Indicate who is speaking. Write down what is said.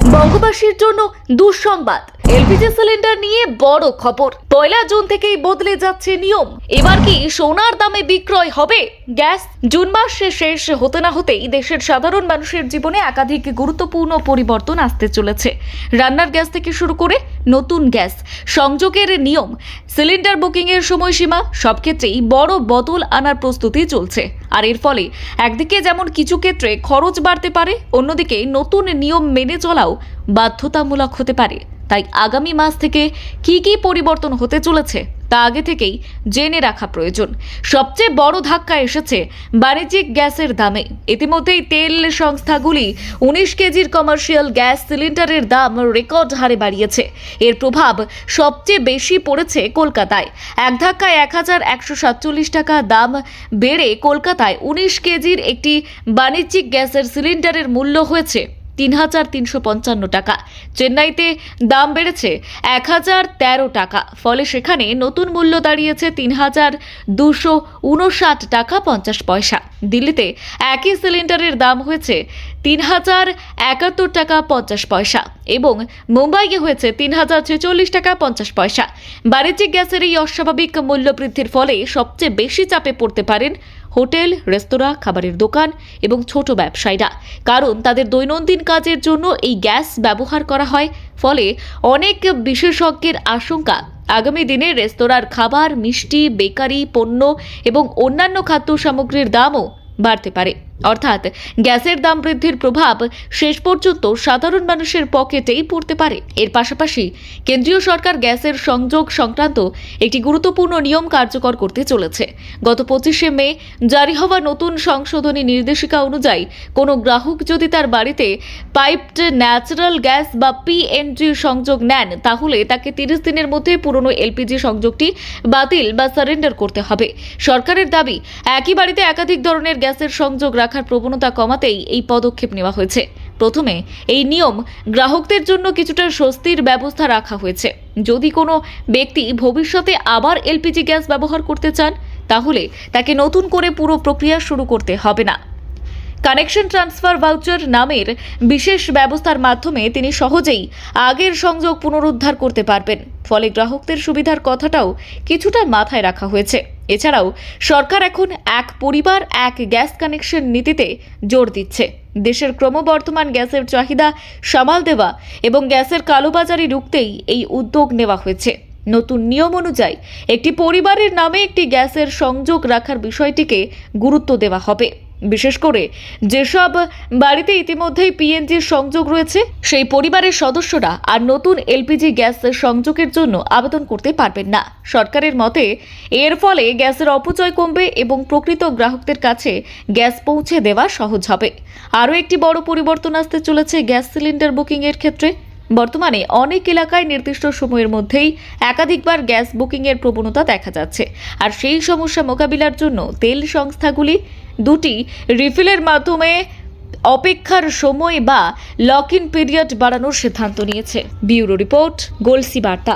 Speaker 1: বঙ্গবাসীর জন্য দুঃসংবাদ। LPG cylinder নিয়ে বড় খবর। 1 জুন থেকেই বদলে যাচ্ছে নিয়ম। এবার কি সোনার দামে বিক্রয় হবে গ্যাস? জুন মাস শেষ হতে না হতেই দেশের সাধারণ মানুষের জীবনে একাধিক গুরুত্বপূর্ণ পরিবর্তন আসতে চলেছে। রান্নার গ্যাস থেকে শুরু করে নতুন গ্যাস সংযোগের নিয়ম, সিলিন্ডার বুকিং এর সময়সীমা, সব ক্ষেত্রেই বড় বদল আনার প্রস্তুতি চলছে। আর এর ফলে একদিকে যেমন কিছু ক্ষেত্রে খরচ বাড়তে পারে, অন্যদিকে নতুন নিয়ম মেনে চলাও বাধ্যতামূলক হতে পারে। তাই আগামী মাস থেকে কি কি পরিবর্তন হতে চলেছে তা আগে থেকেই জেনে রাখা প্রয়োজন। সবচেয়ে বড় ধাক্কা এসেছে বাণিজ্যিক গ্যাসের দামে। ইতিমধ্যেই তেল সংস্থাগুলি 19 কেজির কমার্শিয়াল গ্যাস সিলিন্ডারের দাম রেকর্ড হারে বাড়িয়েছে। এর প্রভাব সবচেয়ে বেশি পড়েছে কলকাতায়। এক ধাক্কায় 1147 টাকা দাম বেড়ে কলকাতায় 19 কেজির একটি বাণিজ্যিক গ্যাসের সিলিন্ডারের মূল্য হয়েছে 3,355 টাকা। চেন্নাইতে দাম বেড়েছে 1,013 টাকা, ফলে সেখানে নতুন মূল্য দাঁড়িয়েছে 3,259 টাকা 50 পয়সা। দিল্লিতে একই সিলিন্ডারের দাম হয়েছে 3,071 টাকা 50 পয়সা এবং মুম্বাইয়ে হয়েছে 3,046 টাকা 50 পয়সা। বাণিজ্যিক গ্যাসের এই অস্বাভাবিক মূল্য বৃদ্ধির ফলে সবচেয়ে বেশি চাপে পড়তে পারেন হোটেল, রেস্তোরাঁ, খাবারের দোকান এবং ছোট ব্যবসায়ীরা। কারণ তাদের দৈনন্দিন কাজের জন্য এই গ্যাস ব্যবহার করা হয়। ফলে অনেক বিশেষজ্ঞের আশঙ্কা, আগামী দিনে রেস্তোরাঁর খাবার, মিষ্টি, বেকারি পণ্য এবং অন্যান্য খাদ্য সামগ্রীর দামও বাড়তে পারে। অর্থাৎ গ্যাসের দাম বৃদ্ধির প্রভাব শেষ পর্যন্ত সাধারণ মানুষের পকেটেই পড়তে পারে। এর পাশাপাশি কেন্দ্রীয় সরকার গ্যাসের সংযোগ সংক্রান্ত একটি গুরুত্বপূর্ণ নিয়ম কার্যকর করতে চলেছে। গত 25শে মে জারি হওয়া নতুন সংশোধনী নির্দেশিকা অনুযায়ী কোনো গ্রাহক যদি তার বাড়িতে পাইপড ন্যাচারাল গ্যাস বা পিএনজি সংযোগ নেন, তাহলে তাকে 30 দিনের মধ্যে পুরনো এলপিজি সংযোগটি বাতিল বা সারেন্ডার করতে হবে। সরকারের দাবি, একই বাড়িতে একাধিক ধরনের গ্যাসের সংযোগ রাখার প্রবণতা কমাতেই এই পদক্ষেপ নেওয়া হয়েছে। প্রথমে এই নিয়ম গ্রাহকদের জন্য কিছুটা স্বস্তির ব্যবস্থা রাখা হয়েছে। যদি কোনো ব্যক্তি ভবিষ্যতে আবার এলপিজি গ্যাস ব্যবহার করতে চান, তাহলে তাকে নতুন করে পুরো প্রক্রিয়া শুরু করতে হবে না। কানেকশন ট্রান্সফার ভাউচার নামের বিশেষ ব্যবস্থার মাধ্যমে তিনি সহজেই আগের সংযোগ পুনরুদ্ধার করতে পারবেন। ফলে গ্রাহকদের সুবিধার কথাটাও কিছুটা মাথায় রাখা হয়েছে। এছাড়াও সরকার এখন এক পরিবার এক গ্যাস কানেকশন নীতিতে জোর দিচ্ছে। দেশের ক্রমবর্ধমান গ্যাসের চাহিদা সামাল দেওয়া এবং গ্যাসের কালোবাজারি রুখতেই এই উদ্যোগ নেওয়া হয়েছে। নতুন নিয়ম অনুযায়ী একটি পরিবারের নামে একটি গ্যাসের সংযোগ রাখার বিষয়টিকে গুরুত্ব দেওয়া হবে। বিশেষ করে যেসব বাড়িতে ইতিমধ্যেই পিএনজির সংযোগ রয়েছে, সেই পরিবারের সদস্যরা আর নতুন এলপিজি গ্যাস সংযোগের জন্য আবেদন করতে পারবেন না। সরকারের মতে এর ফলে গ্যাসের অপচয় কমবে এবং প্রকৃত গ্রাহকদের কাছে গ্যাস পৌঁছে দেওয়া সহজ হবে। আরও একটি বড় পরিবর্তন আসতে চলেছে গ্যাস সিলিন্ডার বুকিং এর ক্ষেত্রে। বর্তমানে অনেক এলাকায় নির্দিষ্ট সময়ের মধ্যেই একাধিকবার গ্যাস বুকিংয়ের প্রবণতা দেখা যাচ্ছে। আর সেই সমস্যা মোকাবিলার জন্য তেল সংস্থাগুলি 2টি রিফিলের মাধ্যমে অপেক্ষার সময় বা লক ইন পিরিয়ড বাড়ানোর সিদ্ধান্ত নিয়েছে। ব্যুরো রিপোর্ট, গোলসি বার্তা।